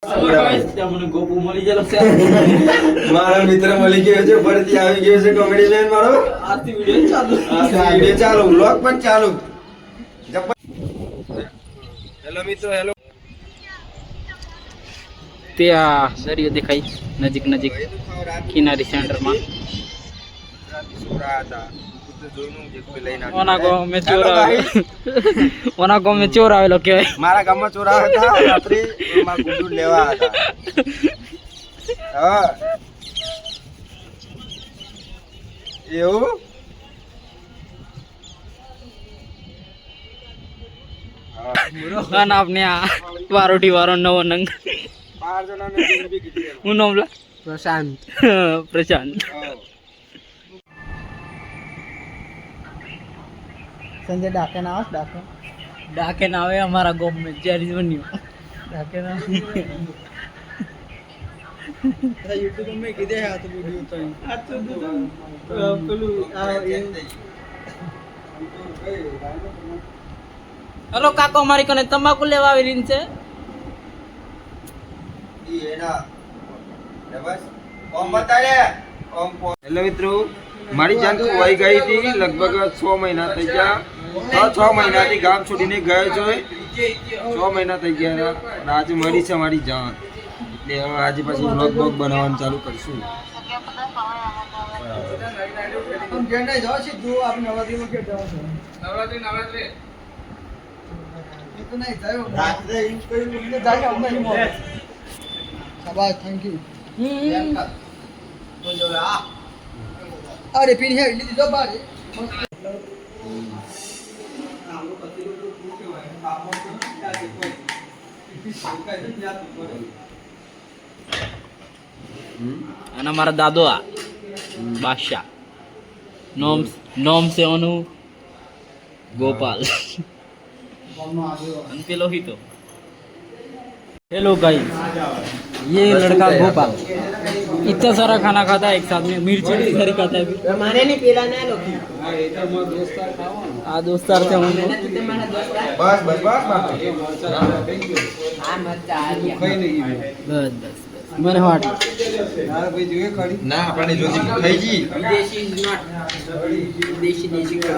મારા મિત્ર મળી ગયો છે, ફરીથી આવી ગયો છે કોમેડી મેન મારો. આજથી વિડિયો ચાલુ વ્લોગ પણ ચાલુ. હેલો મિત્રો, હેલો. ત્યાં દરિયો દેખાય નજીક નજીક કિનારી સેન્ટરમાં. ઓના ગામ મેં ચોર આવેલો કહેવાય. મારા ગામમાં ચોર આવ્યા હતા રાત્રે, એમાં ગુંડુ લેવા હતા. હા એવું આપને આ વારોટી વારો નવો નંગ 5 જણાને જિંદગી કીધી. હું નામ લા પ્રશાંત. પ્રશાંત. સંજય ડાકે ના આવે, ડાકે ડાકે ના આવે અમારા ગામ મેં જેરી બન્યું. ડાકે ના યુટ્યુબ में કીધે આ તો વિડિયો તો આ તો પેલું હલો કાકો, મારી કને તમાકુ લેવા આવી રહી છે. હેલો મિત્રો, મારી જાન ખોવાઈ ગઈ હતી. લગભગ 6 મહિના થઈ ગયા. 6 મહિનાથી ગામ છોડીને ગયો છું. 6 મહિના થઈ ગયા અને આજે મળી છે મારી જાન. એટલે હવે આજે પાછું વ્લોગ બનાવવાનું ચાલુ કરશું. Thank you. અરે પીન હે લીધી દો બારે. અને મારા દાદો આ બાદશાહ નોમ છે ઓનું गोपाल पेलो ही तो. हेलो गाइस, ये लड़का गोपाल इतना सारा खाना खाता है एक साथ में. मिर्ची भी सारी खाता है. माने नहीं पीला ना लोग. आ दोस्तार थे हम. બસ બસ બસ બસ. आ मत आ गया. बस बस મને વાટ ના આપણે જોજી ખાઈ જી. विदेशी नॉट विदेशी देशी का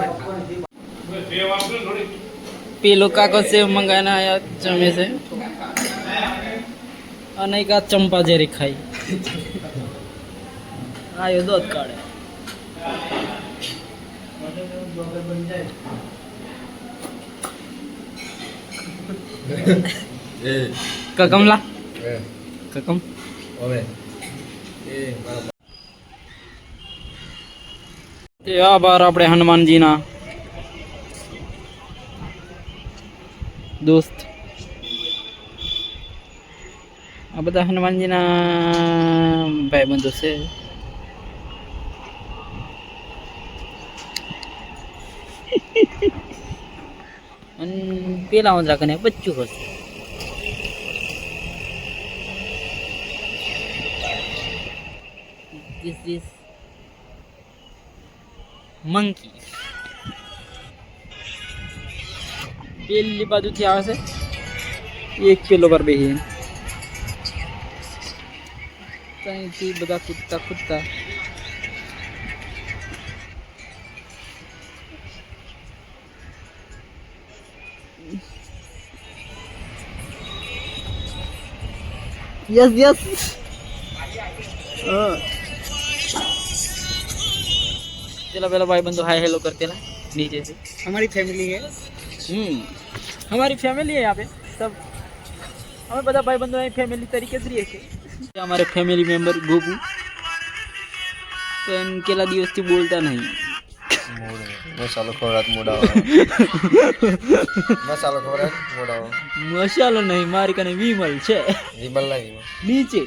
पेलो काको सेव मंगाना आया चमे से અને કા ચંપા જેરી ખાઈ આયો દોત કાઢે. કકમલા કકમ હવે તે આભાર આપણે હનુમાનજીના દોસ્ત. આ બધા હનુમાનજીના ભાઈબંધો છે. અને પેલા ઓંધરા કને બચ્ચું હશે. This is monkey. પેલી બાજુથી આવે છે એક પેલો પર બેહી ત્યાંથી બધા કૂદતા કૂદતા યસ યસ. चला पहला भाई बंदो हाय हेलो करते ला नीचे से. हमारी फैमिली है. हमारी फैमिली है यहाँ पे सब. हमें बता भाई बंदो फैमिली तरीके से रहे थे. हमारे फैमिली मेंबर गोपू तो इनकेला दिवस થી બોલતા નહીં. મસાલો ખોરાક મોડાવો. મસાલો ખોરાક મોડાવો. મસાલો નહીં, મારી કને વિમલ છે. વિમલ નહીં નીચે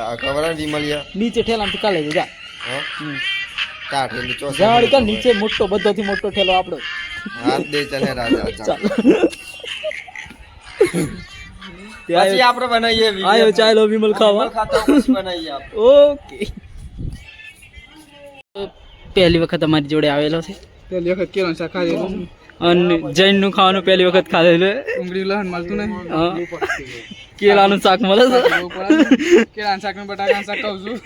આ ખબર વિમલિયા નીચે ઠેલામાં કાલે જા. હા કાટ એટલે ચોસ ઝાડ કા નીચે મોટો બધોથી મોટો ઠેલો આપણો. હાથ દે ચલે રાજા. ચાલ પછી આપણે બનાવીએ વિડિયો. આયો ચાલો વિમલ ખાવા ખાતા પછી બનાવીએ આપણે. ઓકે. પહેલી વખત અમારી જોડે આવેલો છે. પહેલી વખત કેળા શાક ખાધેલું. અને જૈનનું ખાવાનું પહેલી વખત ખાધેલું ડુંગળી લહન મળતું નહીં હા. કેળાનું શાક મળે છે કેળાનું શાક ને બટાકાનું શાક ખાઉં છું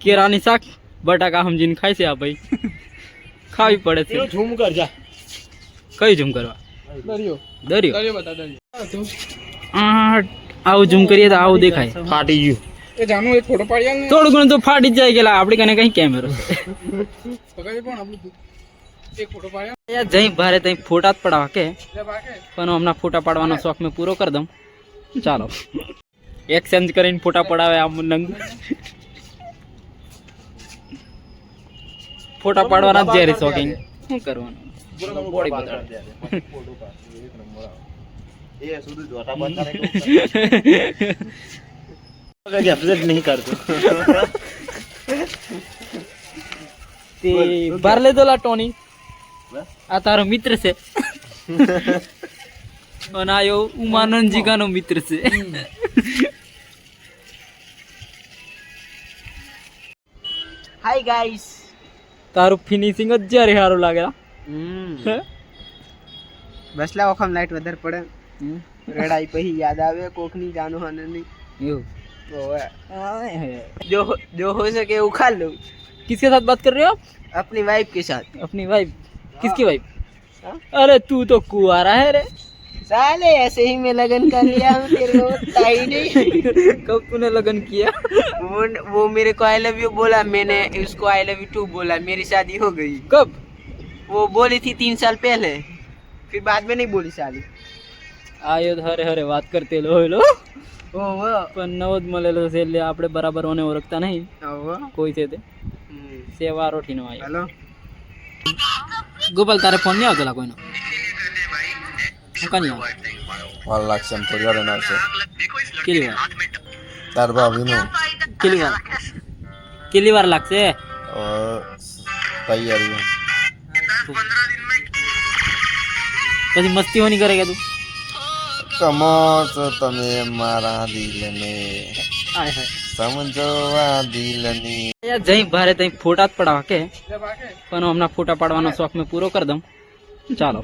કેળાની શાક બટાકા સમજીને ખાય છે આ ભાઈ ખાવી પડે છે ઝૂમ કર જા કઈ ઝૂમ કરવા દરિયો દરિયો દરિયો બતા દરિયો આવું ઝૂમ કરીએ તો આવું દેખાય ફાટી ગયું એ જાનું એક ફોટો પાડી આલ ને થોડું ઘણું તો ફાટી જ જાય ગયેલા આપણે કને કઈ કેમેરો છે પકડી પણ આપણું એક ફોટો પાડી આલ. યાર જઈ ભારે તઈ ફોટા જ પડાવા કે લે બાકે પણ હમણાં ફોટા પાડવાનો શોખ મેં પૂરો કરી દઉં ચાલો એક્સચેન્જ કરીને ફોટા પડાવે આમ નંગ ફોટા પાડવાના જ જ્યારે શોખીન શું કરવાનું બોડી બતાડે નહીં કરતો તે બાર લેતો લા ટોની આ તારો મિત્ર છે અને આયો ઉમાનંદ જીગાનો મિત્ર છે હાય ગાઈસ તારું ફિનિશિંગ જ જ્યારે સારું લાગેલા બસલા વખમ લાઈટ વધારે પડે રેડાઈ પછી યાદ આવે કોકની જાનો હનની એવું ओए जो हो सके वो खा लो किसके साथ बात कर रहे हो आप अपनी वाइफ के साथ अपनी वाइफ किसकी वाइफ अरे तू तो कुआरा है रे साले ऐसे ही मैं लगन कर लिया हूँ तेरे को पता ही नहीं कब तूने लगन किया वो मेरे को आई लव यू बोला मैंने उसको आई लव यू टू बोला मेरी शादी हो गई कब वो बोली थी 3 साल पहले फिर बाद में नहीं बोली साली आयो हरे हरे વાત કરતે લો લો ओहो પણ નવો જ મળેલો છે એટલે આપણે બરાબર ઓને ઓળખતા નહીં ओहो કોઈ છે તે સેવા રોઠીનો આવ્યો हेलो ગોપાલ તારે ફોન નહીં આવતો લા કોઈનો હું કાં નહીં આવે વાર લાગશે એમ થોડી વાર આવશે કેટલી વાર તાર ભાભીનું કેટલી વાર લાગશે તૈયારી પછી મસ્તી હોની કરે કે તું કમો છો તમે મારા દિલને હાય હાય સમજવા દિલની યાર જઈ ભારે તઈ ફોટા જ પડાવા કે ले बाके પણ હમણાં ફોટા પાડવાનો શોખ મેં પૂરો કરી દઉં ચાલો